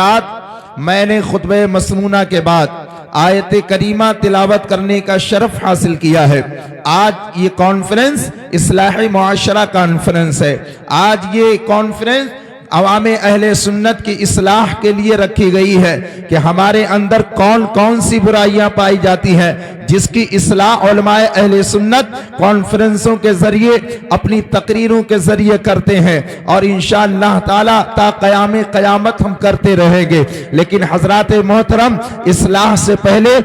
رات میں نے خطبہ مسنونہ کے بعد آیت کریمہ تلاوت کرنے کا شرف حاصل کیا ہے۔ آج یہ کانفرنس اصلاح معاشرہ کانفرنس ہے۔ آج یہ کانفرنس عوام اہل سنت کی اصلاح کے لیے رکھی گئی ہے کہ ہمارے اندر کون کون سی برائیاں پائی جاتی ہیں، جس کی اصلاح علماء اہل سنت کانفرنسوں کے ذریعے اپنی تقریروں کے ذریعے کرتے ہیں، اور انشاءاللہ تعالی تا قیام قیامت ہم کرتے رہیں گے۔ لیکن حضرات محترم، اصلاح سے پہلے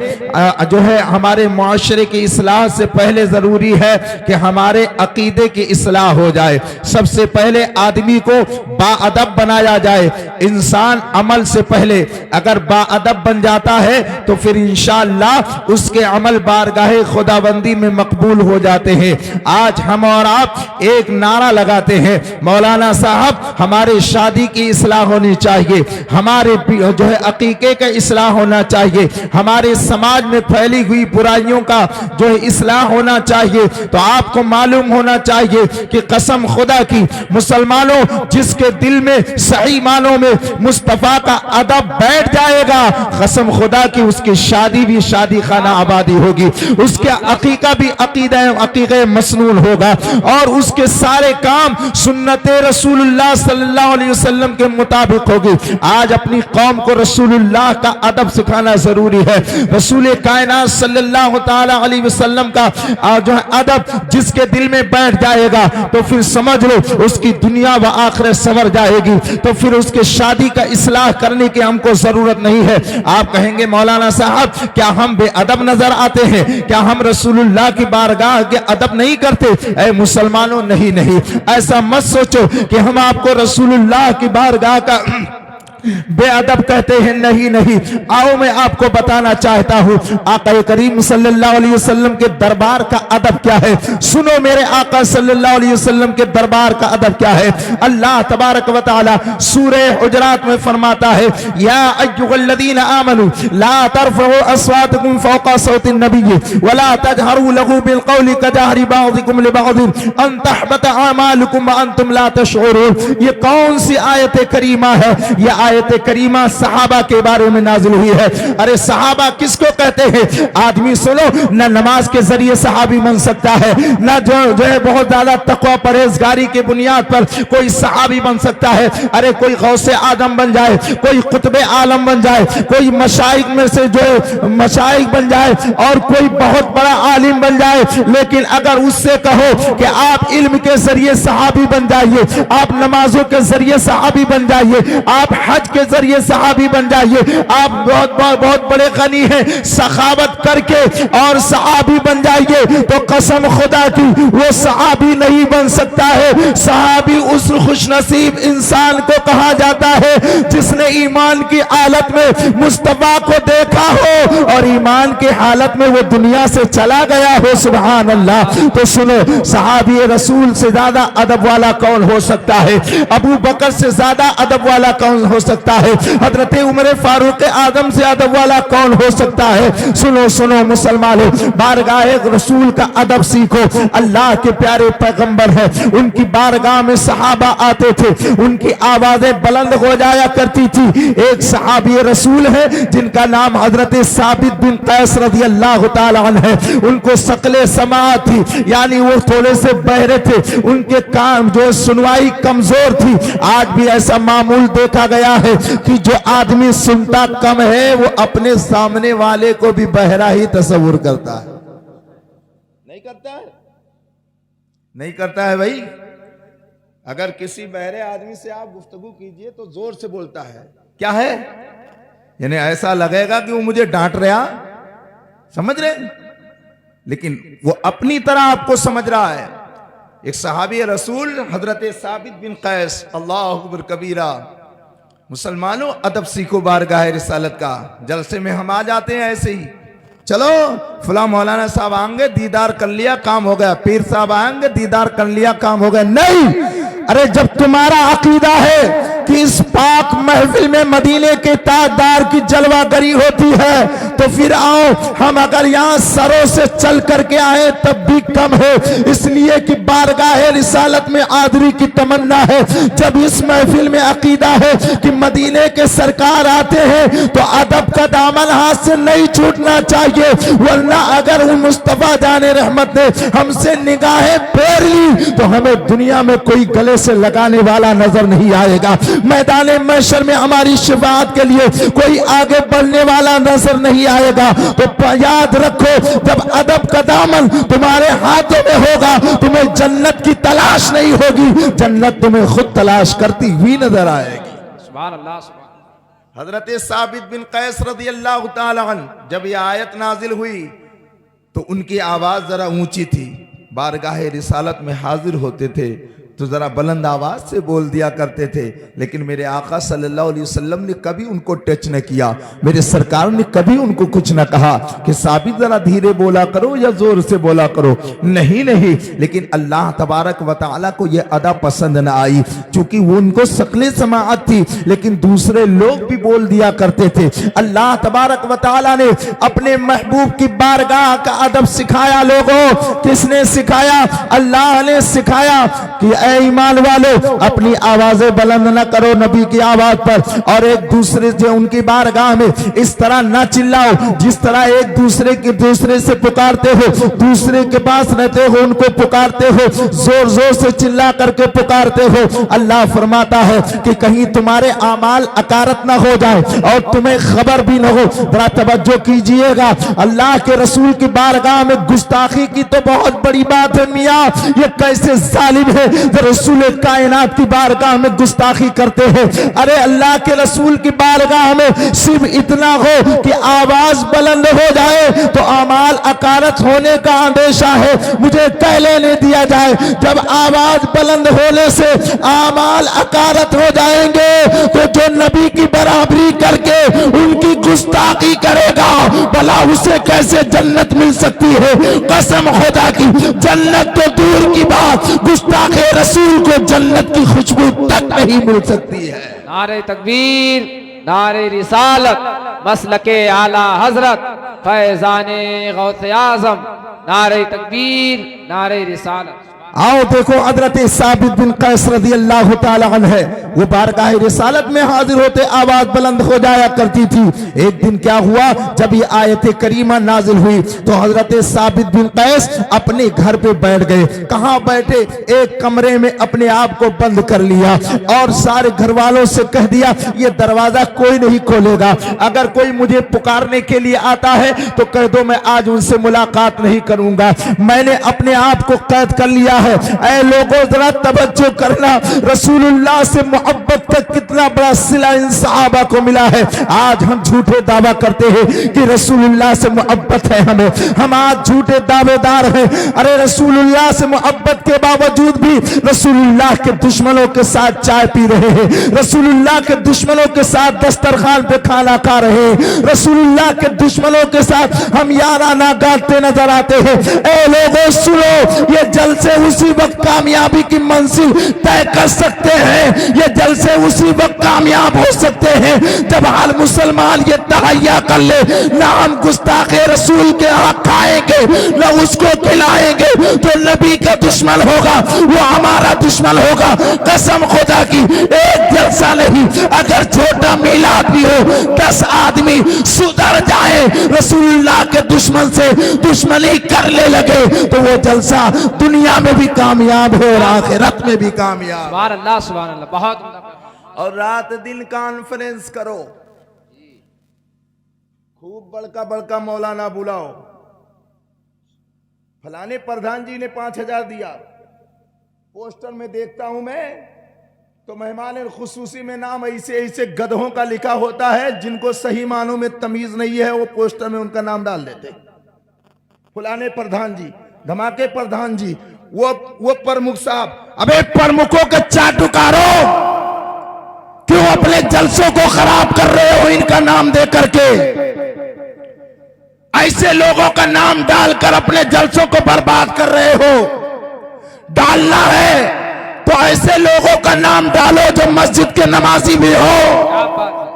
جو ہے ہمارے معاشرے کی اصلاح سے پہلے ضروری ہے کہ ہمارے عقیدے کی اصلاح ہو جائے۔ سب سے پہلے آدمی کو باادب بنایا جائے۔ انسان عمل سے پہلے اگر باادب بن جاتا ہے تو پھر انشاءاللہ اس کے عمل بارگاہ خداوندی میں مقبول ہو جاتے ہیں۔ آج ہم اور آپ ایک نعرہ لگاتے ہیں، مولانا صاحب ہمارے شادی کی اصلاح ہونی چاہیے، ہمارے جو ہے عقیقے کا اصلاح ہونا چاہیے، ہمارے سماج میں پھیلی ہوئی برائیوں کا جو ہے اصلاح ہونا چاہیے۔ تو آپ کو معلوم ہونا چاہیے کہ قسم خدا کی مسلمانوں، جس کے دل میں صحیح معنوں میں مصطفیٰ کا ادب بیٹھ جائے گا، قسم خدا کی اس کی شادی بھی شادی خانہ آبادی ہوگی، اس کے عقیقہ بھی عقیقہ مسنون ہوگا، اور اس کے سارے کام سنت رسول اللہ صلی اللہ علیہ وسلم کے مطابق ہوگی۔ آج اپنی قوم کو رسول اللہ کا ادب سکھانا ضروری ہے۔ رسول کائنات صلی اللہ تعالی علیہ وسلم کا جو ہے ادب جس کے دل میں بیٹھ جائے گا تو پھر سمجھ لو اس کی دنیا و آخرت سنور جائے گی، تو پھر اس کے شادی کا اصلاح کرنے کی ہم کو ضرورت نہیں ہے۔ آپ کہیں گے مولانا صاحب کیا ہم بے ادب نظر آتے ہیں؟ کیا ہم رسول اللہ کی بارگاہ کے ادب نہیں کرتے؟ اے مسلمانوں، نہیں، ایسا مت سوچو کہ ہم آپ کو رسول اللہ کی بارگاہ کا بے ادب کہتے ہیں، نہیں۔ آؤ میں آپ کو بتانا چاہتا ہوں آقا کریم صلی اللہ علیہ وسلم کے دربار کا ادب کیا ہے۔ سنو میرے آقا صلی اللہ علیہ وسلم کے دربار کا ادب کیا ہے۔ اللہ تبارک و تعالی سورہ حجرات میں فرماتا ہے، یا ایھا الذین آمنوا لا ترفعوا اصواتکم فوق صوت النبی ولا تجہروا له بالقول کجہر بعضکم لبعض ان تحبط اعمالکم وانتم لا تشعرون۔ یہ کون سی آیت کریمہ ہے؟ یہ آیت کریمہ صحابہ کے بارے میں نازل ہوئی ہے۔ ارے صحابہ کس کو کہتے ہیں؟ آدمی سنو، نہ نماز کے ذریعے صحابی بن سکتا ہے، نہ جو ہے بہت زیادہ تقوی پرہیزگاری کی بنیاد پر کوئی صحابی بن سکتا ہے۔ ارے کوئی غوث آدم بن جائے، کوئی قطب عالم بن جائے، کوئی مشائخ میں سے جو ہے مشائخ بن جائے، اور کوئی بہت بڑا عالم بن جائے، لیکن اگر اس سے کہو کہ آپ علم کے ذریعے صحابی بن جائیے، آپ نمازوں کے ذریعے صحابی بن جائیے، آپ حج کے ذریعے صحابی بن جائیے، آپ بہت بڑے غنی ہیں، سخاوت کر کے اور صحابی بن جائیے، تو قسم خدا کی وہ صحابی نہیں بن سکتا ہے۔ صحابی اس خوش نصیب انسان کو کہا جاتا ہے جس نے ایمان کی حالت میں مصطفیٰ کو دیکھا ہو اور ایمان کی حالت میں وہ دنیا سے چلا گیا ہو۔ سبحان اللہ۔ تو سنو، صحابی رسول سے زیادہ ادب والا کون ہو سکتا ہے؟ ابو بکر سے زیادہ ادب والا کون ہو سکتا ہے؟ حضرت عمر فاروق اعظم سے ادب والا کون ہو سکتا ہے؟ سنو مسلمانوں، بارگاہ رسول کا ادب سیکھو۔ اللہ کے پیارے پیغمبر ہیں، ان کی بارگاہ میں صحابہ آتے تھے، ان کی آوازیں بلند ہو جایا کرتی تھی۔ ایک صحابی رسول ہے جن کا نام حضرت ثابت بن قیس رضی اللہ تعالی عنہ ہے۔ ان کو ثقل سماعت تھی، یعنی وہ تھوڑے سے بہرے تھے، ان کے کام جو سنوائی کمزور تھی۔ آج بھی ایسا معمول دیکھا گیا ہے کہ جو آدمی سنتا کم ہے وہ اپنے سامنے والے کو بھی بہرا ہی تصور کرتا ہے۔ نہیں کرتا ہے بھائی۔ اگر کسی بہرے آدمی سے آپ گفتگو کیجئے تو زور سے بولتا ہے، کیا ہے؟ یعنی ایسا لگے گا کہ وہ مجھے ڈانٹ رہا، سمجھ رہے؟ لیکن وہ اپنی طرح آپ کو سمجھ رہا ہے۔ ایک صحابی رسول حضرت ثابت بن قیس، اللہ اکبر کبیرہ۔ مسلمانوں، ادب سیکھو بارگاہ رسالت کا۔ جلسے میں ہم آ جاتے ہیں ایسے ہی، چلو فلاں مولانا صاحب آئیں گے، دیدار کر لیا، کام ہو گیا، پیر صاحب آئیں گے، دیدار کر لیا، کام ہو گیا۔ نہیں، ارے جب تمہارا عقیدہ ہے کہ اس پاک محفل میں مدینے کے تاجدار کی جلوہ گری ہوتی ہے تو پھر آؤ ہم اگر یہاں سروں سے چل کر کے آئے تب بھی کم ہے، اس لیے کہ بارگاہ رسالت میں حاضری کی تمنا ہے۔ جب اس محفل میں عقیدہ ہے کہ مدینے کے سرکار آتے ہیں تو ادب کا دامن ہاتھ سے نہیں چھوٹنا چاہیے، ورنہ اگر وہ مصطفیٰ جان رحمت نے ہم سے نگاہیں پھیر لی تو ہمیں دنیا میں کوئی گلے سے لگانے والا نظر نہیں آئے گا، میدان محشر میں ہماری شفاعت کے لیے کوئی آگے بڑھنے والا نظر نہیں آئے گا۔ تو یاد رکھو جب ادب کا دامن تمہارے ہاتھوں میں ہوگا تمہیں جنت کی تلاش نہیں ہوگی، جنت تمہیں خود تلاش کرتی ہوئی نظر آئے گی۔ سبحان اللہ سبحان حضرت ثابت بن قیس رضی اللہ تعالی عنہ جب یہ آیت نازل ہوئی تو ان کی آواز ذرا اونچی تھی، بارگاہ رسالت میں حاضر ہوتے تھے تو ذرا بلند آواز سے بول دیا کرتے تھے، لیکن میرے آقا صلی اللہ علیہ وسلم نے کبھی ان کو ٹچ نہ کیا، میرے سرکار نے کبھی ان کو کچھ نہ کہا کہ ثابت ذرا دھیرے بولا کرو یا زور سے بولا کرو، نہیں، لیکن اللہ تبارک و تعالیٰ کو یہ ادا پسند نہ آئی، چونکہ وہ ان کو ثقل سماعت تھی، لیکن دوسرے لوگ بھی بول دیا کرتے تھے۔ اللہ تبارک و تعالیٰ نے اپنے محبوب کی بارگاہ کا ادب سکھایا۔ لوگوں کس نے سکھایا؟ اللہ نے سکھایا کہ اے ایمان والو اپنی آوازیں بلند نہ کرو نبی کی آواز پر، اور ایک دوسرے سے ان کی بارگاہ میں اس طرح نہ چلاؤ جس طرح ایک دوسرے سے پکارتے ہو، دوسرے کے پاس رہتے ہو ان کو پکارتے ہو، زور سے چلا کر کے پکارتے ہو۔ اللہ فرماتا ہے کہ کہیں تمہارے اعمال اکارت نہ ہو جائے اور تمہیں خبر بھی نہ ہو۔ ذرا توجہ کیجئے گا، اللہ کے رسول کی بارگاہ میں گستاخی کی تو بہت بڑی بات ہے میاں، یہ کیسے ظالم ہے رسول کائنات کی بارگاہ میں گستاخی کرتے ہیں۔ ارے اللہ کے رسول کی بارگاہ میں صرف اتنا ہو کہ آواز بلند ہو جائے تو اعمال اکارت ہونے کا اندیشہ ہے، مجھے کہہ لینے دیا جائے جب آواز بلند ہونے سے اعمال اکارت ہو جائیں گے تو جو نبی کی برابری کر کے ان کی گستاخی کرے گا بھلا اسے کیسے جنت مل سکتی ہے؟ قسم خدا کی جنت تو دور کی بات، گستاخ رسول کو جنت کی خوشبو تک نہیں مل سکتی ہے۔ نعرہ تکبیر، نعرہ رسالت، مسلک اعلی حضرت فیضان غوث اعظم، نعرہ تکبیر، نعرہ رسالت۔ آؤ دیکھو حضرت ثابت بن قیس رضی اللہ تعالی عنہ ہے، وہ بارگاہ رسالت میں حاضر ہوتے آواز بلند ہو جایا کرتی تھی۔ ایک دن کیا ہوا جب یہ آیت کریمہ نازل ہوئی تو حضرت ثابت بن قیس اپنے گھر پہ بیٹھ گئے۔ کہاں بیٹھے؟ ایک کمرے میں اپنے آپ کو بند کر لیا اور سارے گھر والوں سے کہہ دیا یہ دروازہ کوئی نہیں کھولے گا، اگر کوئی مجھے پکارنے کے لیے آتا ہے تو کہہ دو میں آج ان سے ملاقات نہیں کروں گا، میں نے اپنے آپ کو قید کر لیا ہے۔ اے لوگوں ذرا توجہ کرنا، رسول اللہ سے محبت کا کتنا بڑا صلہ ان صحابہ کو ملا ہے۔ آج ہم جھوٹے دعویٰ کرتے ہیں کہ رسول اللہ سے محبت ہے ہمیں، ہم آج جھوٹے دعوے دار ہیں۔ ارے رسول اللہ سے محبت کے باوجود بھی رسول اللہ کے دشمنوں کے ساتھ چائے پی رہے ہیں، رسول اللہ کے دشمنوں کے ساتھ دسترخوان پہ کھانا کھا رہے ہیں، رسول اللہ کے دشمنوں کے ساتھ ہم یارانہ گاتے نظر آتے ہیں۔ اے لوگوں سنو، یہ جلسے اسی وقت کامیابی کی منزل طے کر سکتے ہیں، یہ جلسے اسی وقت کامیاب ہو سکتے ہیں جب ہر مسلمان یہ تہیا کر لے نہ ہم گستاخ رسول کے ہاں کھائیں گے نہ اس کو کھلائیں گے، تو نبی کا دشمن ہوگا وہ ہمارا دشمن ہوگا۔ قسم خدا کی ایک جلسہ نہیں، اگر چھوٹا میلاد بھی ہو 10 آدمی سدھر جائیں رسول اللہ کے دشمن سے دشمنی کرنے لگے تو وہ جلسہ دنیا میں بھی کامیاب ہے اور آخرت میں بھی کامیاب۔ سبحان اللہ سبحان اللہ، بہت عمدہ۔ اور رات دن کانفرنس کرو، خوب بڑکا مولانا بلاؤ، فلانے پردھان جی نے 5000 دیا، پوسٹر میں دیکھتا ہوں میں تو مہمان خصوصی میں نام ایسے گدھوں کا لکھا ہوتا ہے جن کو صحیح معنوں میں تمیز نہیں ہے، وہ پوسٹر میں ان کا نام ڈال دیتے، فلانے پردھان جی، دھماکے پردھان جی، وہ پرمکھ صاحب۔ ابے پرمکھوں کے چاٹکارو، کیوں اپنے جلسوں کو خراب کر رہے ہو ان کا نام دے کر کے؟ ایسے لوگوں کا نام ڈال کر اپنے جلسوں کو برباد کر رہے ہو۔ ڈالنا ہے تو ایسے لوگوں کا نام ڈالو جو مسجد کے نمازی بھی ہو، کیا بات ہے،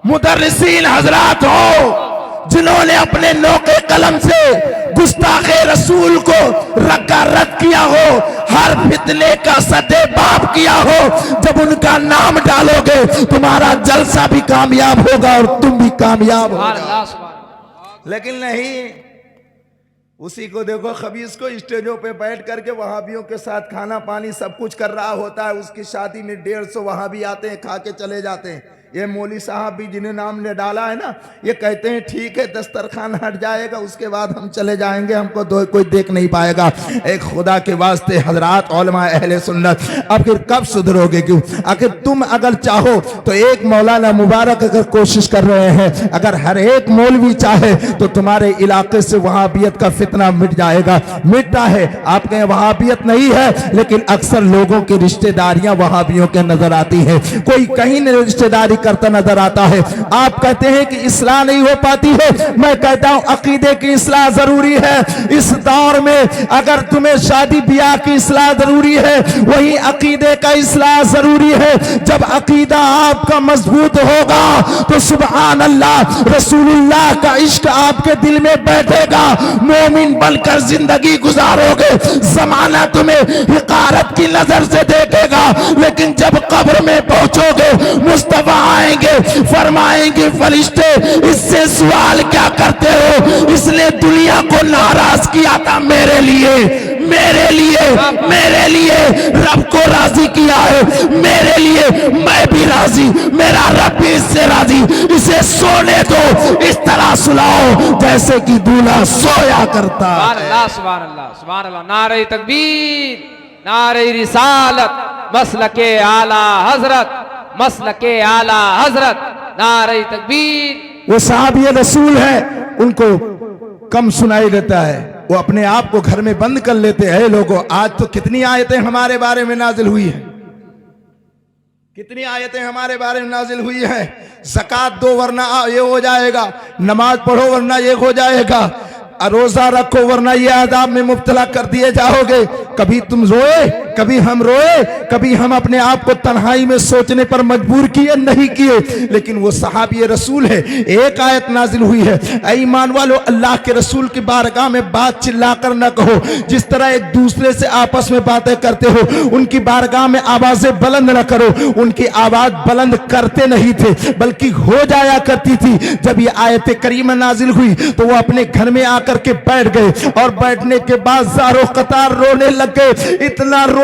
مدرسین حضرات ہو، جنہوں نے اپنے نوکے قلم سے گستاخ رسول کو رکا رد کیا ہو، ہر فتنے کا سدے باب کیا ہو، جب ان کا نام ڈالو گے تمہارا جلسہ بھی کامیاب ہوگا اور تم بھی کامیاب سبحان ہوگا۔ اللہ سبحان اللہ۔ لیکن نہیں، اسی کو دیکھو خبیث کو اسٹیجوں پہ بیٹھ کر کے وہابیوں کے ساتھ کھانا پانی سب کچھ کر رہا ہوتا ہے، اس کی شادی میں 150 وہابی آتے ہیں، کھا کے چلے جاتے ہیں۔ یہ مولوی صاحب بھی جنہیں نام نے ڈالا ہے نا، یہ کہتے ہیں ٹھیک ہے دسترخوان ہٹ جائے گا، اس کے بعد ہم چلے جائیں گے، ہم کو کوئی دیکھ نہیں پائے گا۔ ایک خدا کے واسطے حضرات علماء اہل سنت، آخر کب سدھرو گے؟ کیوں؟ آخر تم اگر چاہو تو ایک مولانا مبارک اگر کوشش کر رہے ہیں، اگر ہر ایک مولوی چاہے تو تمہارے علاقے سے وہابیت کا فتنہ مٹ جائے گا۔ مٹتا ہے، آپ کہیں وہابیت نہیں ہے، لیکن اکثر لوگوں کی رشتہ داریاں وہابیوں کے نظر آتی ہیں، کوئی کہیں نہ رشتہ داری کرتا نظر آتا ہے۔ آپ کہتے ہیں کہ اصلاح نہیں ہو پاتی ہے، میں کہتا ہوں عقیدے کی اصلاح ضروری ہے۔ اس دور میں اگر تمہیں شادی بیاہ کی اصلاح ضروری ہے، وہی عقیدے کا اصلاح ضروری ہے۔ جب عقیدہ آپ کا مضبوط ہوگا تو سبحان اللہ رسول اللہ کا عشق آپ کے دل میں بیٹھے گا، مومن بن کر زندگی گزارو گے، زمانہ تمہیں حقارت کی نظر سے دیکھے گا، لیکن جب قبر میں پہنچو گے مصطفیٰ آئیں گے، فرمائیں گے فرشتے اس سے سوال کیا کرتے ہو؟ اس نے دنیا کو ناراض کیا تھا میرے لیے، میرے لیے، میرے لیے رب کو راضی کیا ہے، میرے لیے میں بھی راضی، میرا رب بھی اس سے راضی، اسے سونے دو، اس طرح سلاؤ جیسے کہ دولہا سویا کرتا سبحان ہے۔ اللہ سبحان اللہ سبحان اللہ۔ نعرہ تکبیر، نعرہ رسالت، مسلک اعلی حضرت، مسلک اعلی حضرت، نعرہ تکبیر۔ وہ صحابی رسول ہے، ان کو کم سنائی دیتا ہے، وہ اپنے آپ کو گھر میں بند کر لیتے ہیں۔ لوگوں، آج تو کتنی آیتیں ہمارے بارے میں نازل ہوئی ہیں، کتنی آیتیں ہمارے بارے میں نازل ہوئی ہیں۔ زکوٰۃ دو ورنہ یہ ہو جائے گا، نماز پڑھو ورنہ یہ ہو جائے گا، روزہ رکھو ورنہ یہ عذاب میں مبتلا کر دیے جاؤ گے۔ کبھی تم روئے، کبھی ہم روئے، کبھی ہم اپنے آپ کو تنہائی میں سوچنے پر مجبور کیے نہیں کیے، لیکن وہ صحابی رسول ہے۔ ایک آیت نازل ہوئی ہے، اے ایمان والو اللہ کے رسول کی بارگاہ میں بات چلا کر نہ کہو، جس طرح ایک دوسرے سے آپس میں باتیں کرتے ہو ان کی بارگاہ میں آوازیں بلند نہ کرو۔ ان کی آواز بلند کرتے نہیں تھے بلکہ ہو جایا کرتی تھی۔ جب یہ آیت کریمہ نازل ہوئی تو وہ اپنے گھر میں آ کر کے بیٹھ گئے، اور بیٹھنے کے بعد زارو قطار رونے لگ گئے، اتنا روئے،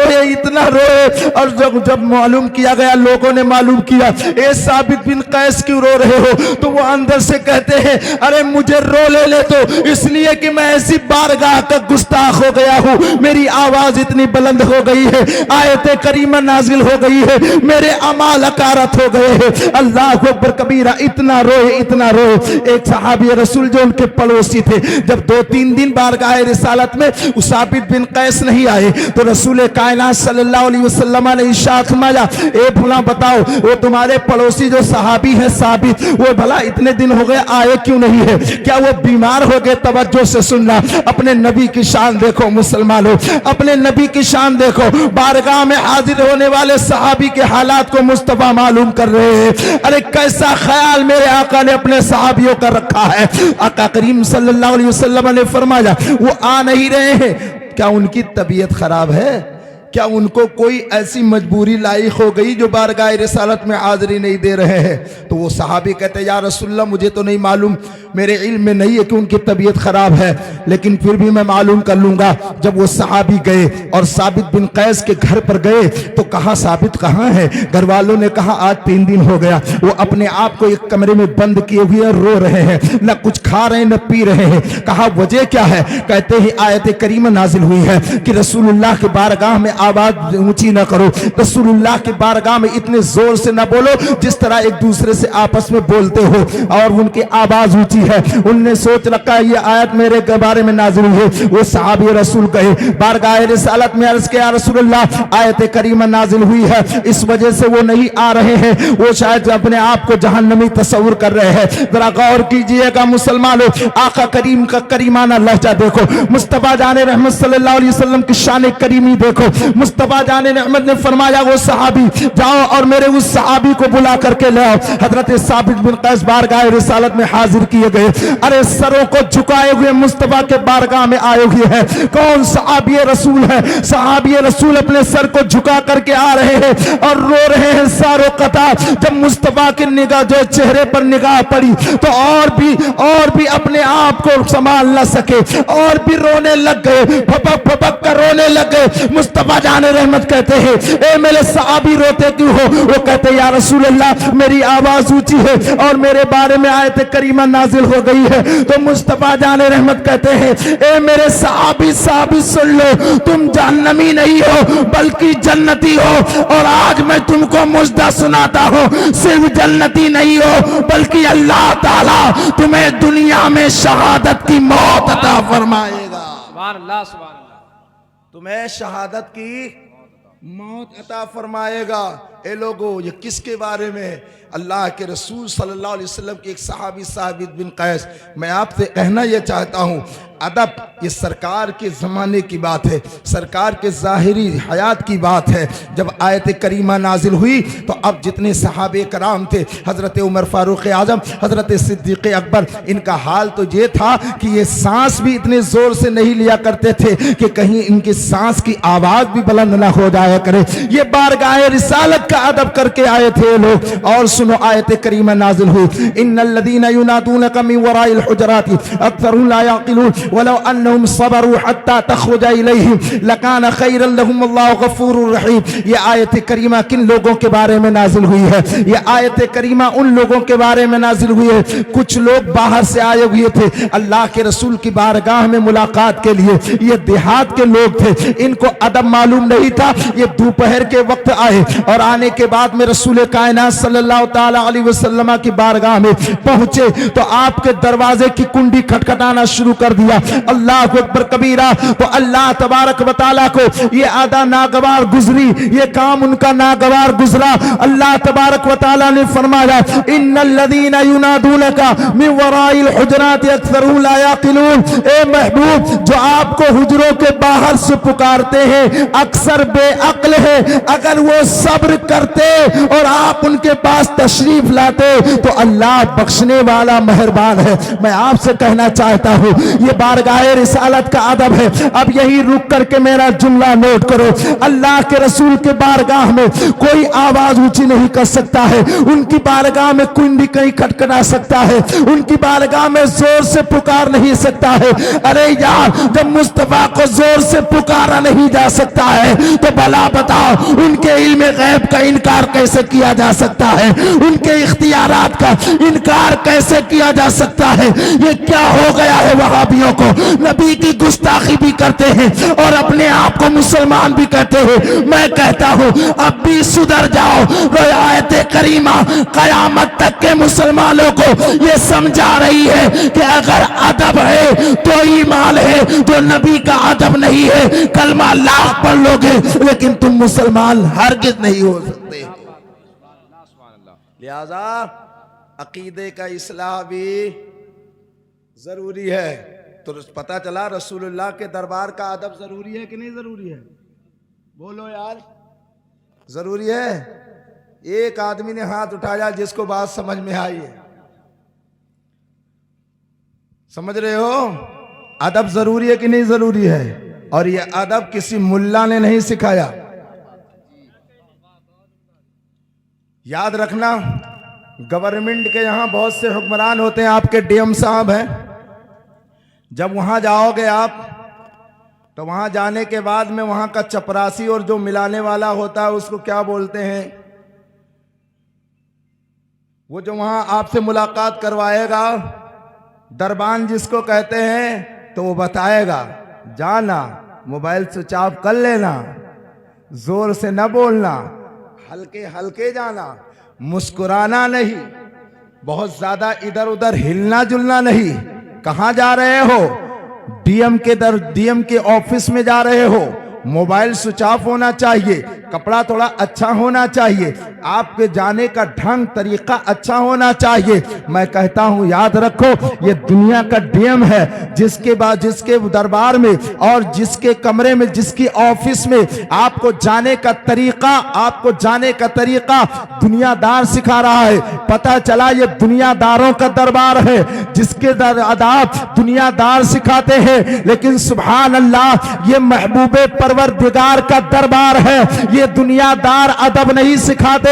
اور جب معلوم کیا گیا، لوگوں نے معلوم کیا اے ثابت بن قیس کیوں رو رہے ہو، تو وہ اندر سے کہتے ہیں ارے مجھے رو لے تو اس لیے کہ میں ایسی بارگاہ کا گستاخ ہو گیا ہوں، میری آواز اتنی بلند ہو گئی ہے، آیت کریمہ نازل ہو گئی ہے، میرے اعمال اکارت ہو گئے ہیں۔ اللہ اکبر کبیرہ، اتنا روئے۔ ایک صحابی رسول جو ان کے پڑوسی تھے، جب 2-3 دن بارگاہ رسالت میں ثابت بن قیس نہیں آئے تو رسول کائنات صلی اللہ علیہ وسلم نے ارشاد فرمایا، اے بھلا بتاؤ وہ تمہارے پڑوسی جو صحابی ہے ثابت، وہ بھلا اتنے دن ہو گئے آئے کیوں نہیں ہے؟ کیا وہ بیمار ہو گئے؟ توجہ سے سننا، اپنے نبی کی شان دیکھو مسلمانوں، اپنے نبی کی شان دیکھو۔ بارگاہ میں حاضر ہونے والے صحابی کے حالات کو مصطفیٰ معلوم کر رہے ہیں۔ ارے کیسا خیال میرے آقا نے اپنے صحابیوں کا رکھا ہے۔ آقا کریم صلی اللہ علیہ وسلم نے فرمایا وہ آ نہیں رہے ہیں، کیا ان کی طبیعت خراب ہے؟ کیا ان کو کوئی ایسی مجبوری لاحق ہو گئی جو بارگاہ رسالت میں حاضری نہیں دے رہے ہیں؟ تو وہ صحابی کہتے یا رسول اللہ مجھے تو نہیں معلوم، میرے علم میں نہیں ہے کہ ان کی طبیعت خراب ہے، لیکن پھر بھی میں معلوم کر لوں گا۔ جب وہ صحابی گئے اور ثابت بن قیس کے گھر پر گئے تو کہا ثابت کہاں ہے؟ گھر والوں نے کہا آج 3 دن ہو گیا، وہ اپنے آپ کو ایک کمرے میں بند کیے ہوئے رو رہے ہیں، نہ کچھ کھا رہے ہیں نہ پی رہے ہیں۔ کہا وجہ کیا ہے؟ کہتے ہی آیت کریمہ نازل ہوئی ہے کہ رسول اللہ کی بارگاہ میں آواز اونچی نہ کرو، رسول اللہ کی بارگاہ میں اتنے زور سے نہ بولو جس طرح ایک دوسرے سے آپس میں بولتے ہو، اور ان کی آواز اونچی سوچی ہے, ان نے سوچ رکھا ہے یہ آیت میرے کے بارے میں نازل ہوئی ہے. وہ صحابی رسول گئے بارگاہ رسالت میں, عرض کیا رسول اللہ آیت کریمہ نازل ہوئی ہے, اس وجہ سے وہ نہیں آ رہے ہیں, وہ شاید اپنے آپ کو جہنمی تصور کر رہے ہیں. ذرا غور کیجئے گا مسلمانوں, آقا کریم کا کریمانہ لہجہ دیکھو, مصطفیٰ جان رحمت صلی اللہ علیہ وسلم کی شان کریمی دیکھو. مصطفیٰ جان رحمت نے فرمایا وہ صحابی جاؤ اور میرے اس صحابی کو بلا کر کے لے آؤ. حضرت ثابت بن قیس بارگاہ رسالت میں حاضر کیے گئے. ارے سروں کو جھکائے ہوئے مصطفیٰ کے بارگاہ میں آئے ہوئے ہیں. کون صحابی رسول ہے؟ صحابی رسول اپنے سر کو جھکا کر کے آ رہے ہیں اور رو رہے ہیں ساروں قطع. جب مصطفیٰ کی نگاہ جو چہرے پر نگاہ پڑی تو اور بھی اپنے آپ کو سنبھال نہ سکے, اور بھی رونے لگ گئے, پھپک پھپک کر رونے لگ گئے. مصطفیٰ جان رحمت کہتے ہیں اے میرے صحابی روتے کیوں ہو؟ وہ کہتے یا رسول اللہ میری آواز اونچی ہے اور میرے بارے میں آیت کریمہ نازل ہو گئی ہے. تو مصطفیٰ جان رحمت کہتے ہیں اے میرے صحابی سن لو, تم جہنمی نہیں ہو بلکہ جنتی ہو, اور آج میں تم کو مژدہ سناتا ہوں صرف جنتی نہیں ہو بلکہ اللہ تعالی تمہیں دنیا میں شہادت کی موت عطا فرمائے گا. سبحان اللہ سبحان اللہ. تمہیں شہادت کی موت عطا فرمائے گا. اے لوگو یہ کس کے بارے میں؟ اللہ کے رسول صلی اللہ علیہ وسلم کے ایک صحابی ثابت بن قیس. میں آپ سے کہنا یہ چاہتا ہوں ادب یہ سرکار کے زمانے کی بات ہے, سرکار کے ظاہری حیات کی بات ہے. جب آیت کریمہ نازل ہوئی تو اب جتنے صحابہ کرام تھے, حضرت عمر فاروق اعظم, حضرت صدیق اکبر, ان کا حال تو یہ تھا کہ یہ سانس بھی اتنے زور سے نہیں لیا کرتے تھے کہ کہیں ان کی سانس کی آواز بھی بلند نہ ہو جایا کرے. یہ بارگاہ رسالت کا ادب کر کے آئے تھے لوگ. اور سنو آیت کریمہ نازل ہوئی ان الذین ینادونک من وراء الحجرات اکثرهم لا یعقلون ولو انہم صبروا حتی تخرج الیہم لکان خیرا لهم اللہ غفور الرحیم. یہ آیت کریمہ کن لوگوں کے بارے میں نازل ہوئی ہے؟ یہ آیت کریمہ ان لوگوں کے بارے میں نازل ہوئی ہے کچھ لوگ باہر سے آئے ہوئے تھے اللہ کے رسول کی بارگاہ میں ملاقات کے لیے. یہ دیہات کے لوگ تھے, ان کو ادب معلوم نہیں تھا. یہ دوپہر کے وقت آئے اور آنے کے بعد میں رسول کائنات صلی اللہ تعالی علیہ وسلم کی بارگاہ میں پہنچے تو آپ کے دروازے کی کنڈی کھٹکھٹانا شروع کر دیا. اللہ اکبر کبیرہ. تو اللہ تبارک و تعالیٰ کو یہ ادا ناگوار گزری, یہ کام ان کا ناگوار گزرا. اللہ تبارک و تعالیٰ نے فرمایا ان الذین ینادونک من وراء الحجرات اکثرهم لا یعقلون. اے محبوب جو آپ کو حجروں کے باہر سے پکارتے ہیں اکثر بے عقل ہے. اگر وہ صبر کرتے اور آپ ان کے پاس تشریف لاتے تو اللہ بخشنے والا مہربان ہے. میں آپ سے کہنا چاہتا ہوں یہ بارگاہ رسالت کا ادب ہے. اب یہی رک کر کے میرا جملہ نوٹ کرو. اللہ کے رسول کے بارگاہ میں کوئی آواز اونچی نہیں کر سکتا ہے, ان کی بارگاہ میں کنڈی کہیں کھٹکھٹا سکتا ہے, ان کی بارگاہ میں زور سے پکار نہیں سکتا ہے. ارے یار جب مصطفیٰ کو زور سے پکارا نہیں جا سکتا ہے تو بھلا بتاؤ ان کے علم غیب کا انکار کیسے کیا جا سکتا ہے, ان کے اختیارات کا انکار کیسے کیا جا سکتا ہے؟ یہ کیا ہو گیا ہے وہابیوں کو, نبی کی گستاخی بھی کرتے ہیں اور اپنے آپ کو مسلمان بھی کہتے ہیں. میں کہتا ہوں اب بھی سدھر جاؤ. آیت کریمہ قیامت تک کے مسلمانوں کو یہ سمجھا رہی ہے کہ اگر ادب ہے تو ایمان ہے, جو نبی کا ادب نہیں ہے کلمہ لاکھ پڑھ لو گے لیکن تم مسلمان ہرگز نہیں ہو سکتے. لہذا عقیدے کا اصلاح بھی ضروری ہے. تو پتہ چلا رسول اللہ کے دربار کا ادب ضروری ہے کہ نہیں ضروری ہے؟ بولو یار, ضروری ہے. ایک آدمی نے ہاتھ اٹھایا جس کو بات سمجھ میں آئی ہے. سمجھ رہے ہو ادب ضروری ہے کہ نہیں ضروری ہے؟ اور یہ ادب کسی ملا نے نہیں سکھایا. یاد رکھنا گورنمنٹ کے یہاں بہت سے حکمران ہوتے ہیں, آپ کے ڈی ایم صاحب ہیں. جب وہاں جاؤ گے آپ تو وہاں جانے کے بعد میں وہاں کا چپراسی اور جو ملانے والا ہوتا ہے اس کو کیا بولتے ہیں؟ وہ جو وہاں آپ سے ملاقات کروائے گا دربان جس کو کہتے ہیں تو وہ بتائے گا جانا موبائل سوئچ آف کر لینا, زور سے نہ بولنا, ہلکے ہلکے جانا, مسکرانا نہیں. بہت زیادہ ادھر ادھر ہلنا جلنا نہیں. کہاں جا رہے ہو؟ ڈی ایم کے آفس میں جا رہے ہو. موبائل سوئچ آف ہونا چاہیے, کپڑا تھوڑا اچھا ہونا چاہیے, آپ کے جانے کا ڈھنگ طریقہ اچھا ہونا چاہیے. میں کہتا ہوں یاد رکھو, یہ دنیا کا ڈی ایم ہے, جس کے دربار میں اور جس کے کمرے میں, جس کی آفس میں آپ کو جانے کا طریقہ دنیا دار سکھا رہا ہے. پتہ چلا یہ دنیا داروں کا دربار ہے, جس کے آداب دنیا دار سکھاتے ہیں, لیکن سبحان اللہ یہ محبوب پروردگار کا دربار ہے. یہ دنیا دار ادب نہیں سکھاتے,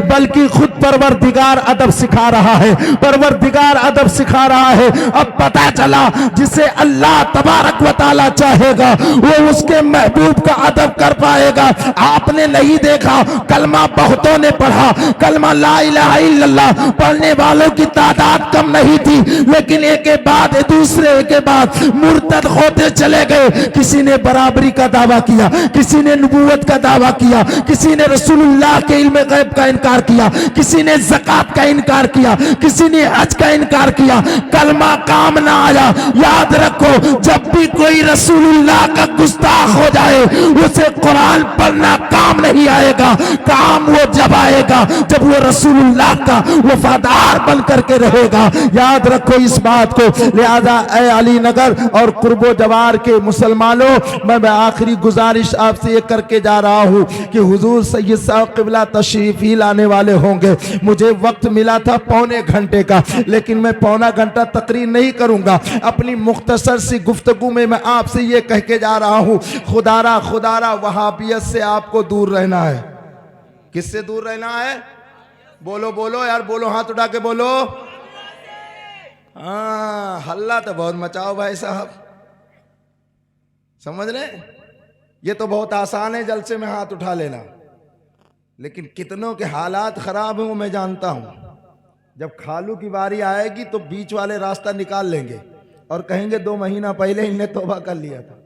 بلکہ خود پروردگار ادب سکھا رہا ہے. پروردگار ادب سکھا رہا ہے. اب پتہ چلا جسے اللہ تبارک و تعالی چاہے گا وہ اس کے محبوب کا ادب کر پائے گا. آپ نے نہیں دیکھا کلمہ بہتوں نے پڑھا, کلمہ لا الہ الا اللہ پڑھنے والوں کی تعداد کم نہیں تھی, لیکن ایک کے بعد دوسرے کے بعد مرتد ہوتے چلے گئے. کسی نے برابری کا دعویٰ کیا, کسی نے نبوت کا دعویٰ کیا, کسی نے رسول اللہ کے علم غیب کا انکار کیا, کسی نے زکات کا انکار کیا, کسی نے حج کا انکار کیا. کلمہ کام نہ آیا. یاد رکھو جب بھی کوئی رسول اللہ کا گستاخ ہو جائے اسے قرآن پڑھنا کام نہیں آئے گا. کام وہ جب آئے گا جب وہ رسول اللہ کا وفادار بن کر کے رہے گا. یاد رکھو اس بات کو. لہذا اے علی نگر اور قرب و جوار کے مسلمانوں, میں آخری گزارش آپ سے یہ کر کے جا رہا ہوں کہ حضور سید صاحب قبلہ تشریف ہی لانے والے ہوں گے. مجھے وقت ملا تھا پونے گھنٹے کا, لیکن میں پونا گھنٹہ تقریر نہیں کروں گا. اپنی مختصر سی گفتگو میں آپ سے یہ کہہ کے جا رہا ہوں, خدارا وہابیت سے آپ کو دور رہنا ہے. کس سے دور رہنا ہے؟ بولو یار, بولو, ہاتھ اٹھا کے بولو. ہاں ہلہ تو بہت مچاؤ بھائی صاحب, سمجھ رہے؟ یہ تو بہت آسان ہے جلسے میں ہاتھ اٹھا لینا, لیکن کتنوں کے حالات خراب ہیں وہ میں جانتا ہوں. جب کھالو کی باری آئے گی تو بیچ والے راستہ نکال لیں گے اور کہیں گے 2 مہینہ پہلے انہیں توبہ کر لیا تھا,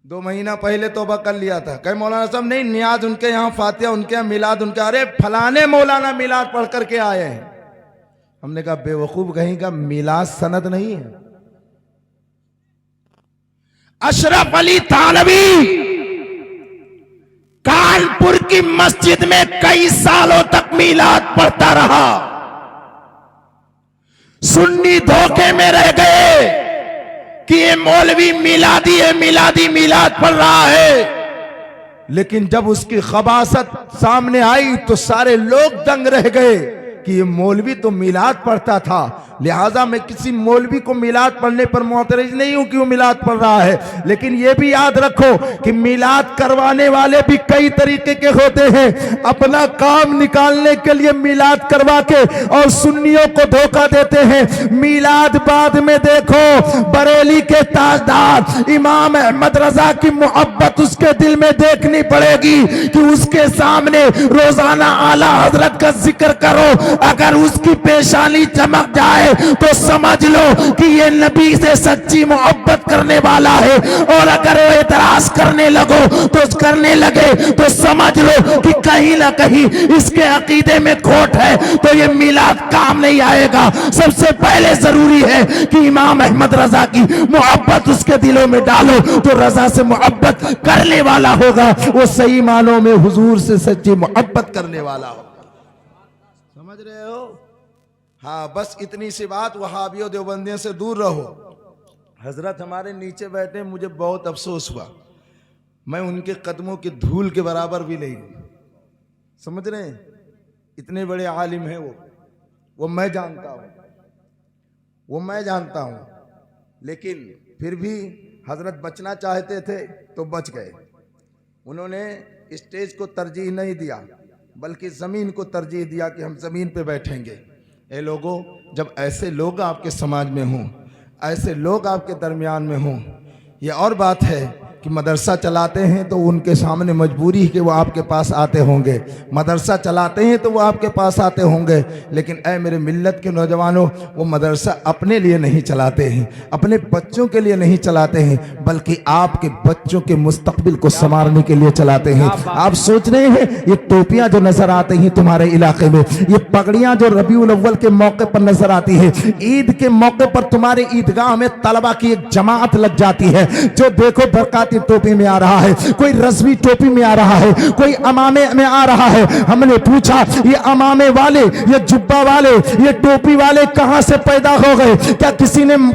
2 مہینہ پہلے توبہ کر لیا تھا. کہ مولانا صاحب نہیں, نیاز ان کے یہاں, فاتحہ ان کے یہاں, میلاد ان کے, ارے فلانے مولانا میلاد پڑھ کر کے آئے ہیں. ہم نے کہا بے وقوف کہیں کا میلاد سند نہیں ہے. اشرف علی تھانوی کانپور کی مسجد میں کئی سالوں تک میلاد پڑھتا رہا. سنی دھوکے میں رہ گئے کہ یہ مولوی میلادی ہے, میلاد پڑھ رہا ہے. لیکن جب اس کی خباثت سامنے آئی تو سارے لوگ دنگ رہ گئے کہ یہ مولوی تو میلاد پڑھتا تھا. لہٰذا میں کسی مولوی کو میلاد پڑھنے پر معترض نہیں ہوں کہ وہ میلاد پڑھ رہا ہے, لیکن یہ بھی یاد رکھو کہ میلاد کروانے والے بھی کئی طریقے کے ہوتے ہیں. اپنا کام نکالنے کے لیے میلاد کروا کے اور سنیوں کو دھوکہ دیتے ہیں. میلاد بعد میں دیکھو, بریلی کے تاجدار امام احمد رضا کی محبت اس کے دل میں دیکھنی پڑے گی کہ اس کے سامنے روزانہ اعلیٰ حضرت کا ذکر کرو. اگر اس کی پیشانی چمک جائے تو سمجھ لو کہ یہ نبی سے سچی محبت کرنے والا ہے, اور اگر وہ اعتراض کرنے لگے تو سمجھ لو کہ کہیں نہ کہیں اس کے عقیدے میں کھوٹ ہے, تو یہ میلاد کام نہیں آئے گا. سب سے پہلے ضروری ہے کہ امام احمد رضا کی محبت اس کے دلوں میں ڈالو, تو رضا سے محبت کرنے والا ہوگا, وہ صحیح معنوں میں حضور سے سچی محبت کرنے والا ہوگا. سمجھ رہے ہو؟ ہاں بس اتنی سی بات. وہابیوں دیوبندیوں سے دور رہو. حضرت ہمارے نیچے بیٹھے, مجھے بہت افسوس ہوا, میں ان کے قدموں کی دھول کے برابر بھی نہیں ہوں. سمجھ رہے ہیں؟ اتنے بڑے عالم ہیں وہ میں جانتا ہوں, لیکن پھر بھی حضرت بچنا چاہتے تھے تو بچ گئے. انہوں نے اسٹیج کو ترجیح نہیں دیا بلکہ زمین کو ترجیح دیا کہ ہم زمین پہ بیٹھیں گے. اے لوگوں, جب ایسے لوگ آپ کے سماج میں ہوں, ایسے لوگ آپ کے درمیان میں ہوں, یہ اور بات ہے کہ مدرسہ چلاتے ہیں تو ان کے سامنے مجبوری ہے کہ وہ آپ کے پاس آتے ہوں گے، مدرسہ چلاتے ہیں تو وہ آپ کے پاس آتے ہوں گے، لیکن اے میرے ملت کے نوجوانوں، وہ مدرسہ اپنے لیے نہیں چلاتے ہیں، اپنے بچوں کے لیے نہیں چلاتے ہیں، بلکہ آپ کے بچوں کے مستقبل کو سنوارنے کے لیے چلاتے ہیں۔ آپ سوچ رہے ہیں یہ ٹوپیاں جو نظر آتے ہیں تمہارے علاقے میں، یہ پگڑیاں جو ربیع الاول کے موقع پر نظر آتی ہے، عید کے موقع پر تمہارے عیدگاہ میں طلبہ کی ایک جماعت لگ جاتی ہے، جو دیکھو برکاتی ٹوپی میں آ رہا ہے، کوئی رضوی ٹوپی میں آ رہا ہے، کوئی امامے میں آ رہا ہے۔ ہم نے پوچھا یہ امامے والے، یہ جبہ والے، یہ ٹوپی والے کہاں سے پیدا ہو گئے؟ کیا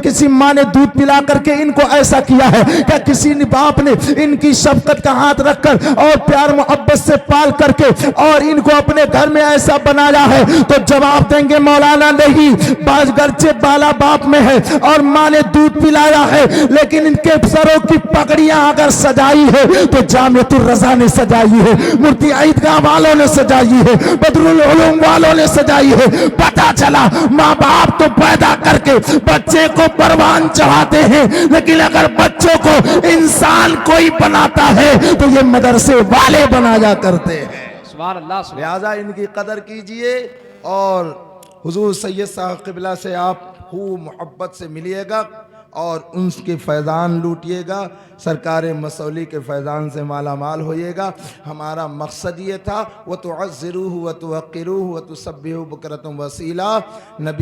کسی ماں نے دودھ پلا کر کے ان کو ایسا کیا ہے؟ کیا کسی باپ نے ان کی شفقت کا ہاتھ رکھ کر اور پیار محبت سے پال کر کے اور ان کو اپنے گھر میں ایسا بنایا ہے؟ تو جواب دیں گے مولانا نہیں، بعض گرچہ بالا باپ میں ہے اور ماں نے دودھ پلایا ہے، لیکن ان کے سروں کی پگڑیاں اگر سجائی ہے تو جامعۃ الرضا نے سجائی ہے، مفتی عیدگاہ والوں نے سجائی ہے، بدر العلوم والوں نے سجائی ہے۔ پتہ چلا ماں باپ تو پیدا کر کے بچے کو پروان چڑھاتے ہیں، لیکن اگر بچوں کو انسان کوئی بناتا ہے تو یہ مدرسے والے بنایا کرتے ہیں۔ سبحان اللہ سبحان لہٰذا ان کی قدر کیجئے اور حضور سید صاحب قبلہ سے آپ خوب محبت سے ملیے گا اور ان کے فیضان لوٹیے گا، سرکار مسولی کے فیضان سے مالا مال ہوئیے گا۔ ہمارا مقصد یہ تھا وَتُعَزِّرُوهُ وَتُوَقِّرُوهُ وَتُسَبِّحُوهُ بُكْرَةً وَأَصِيلًا۔ نبی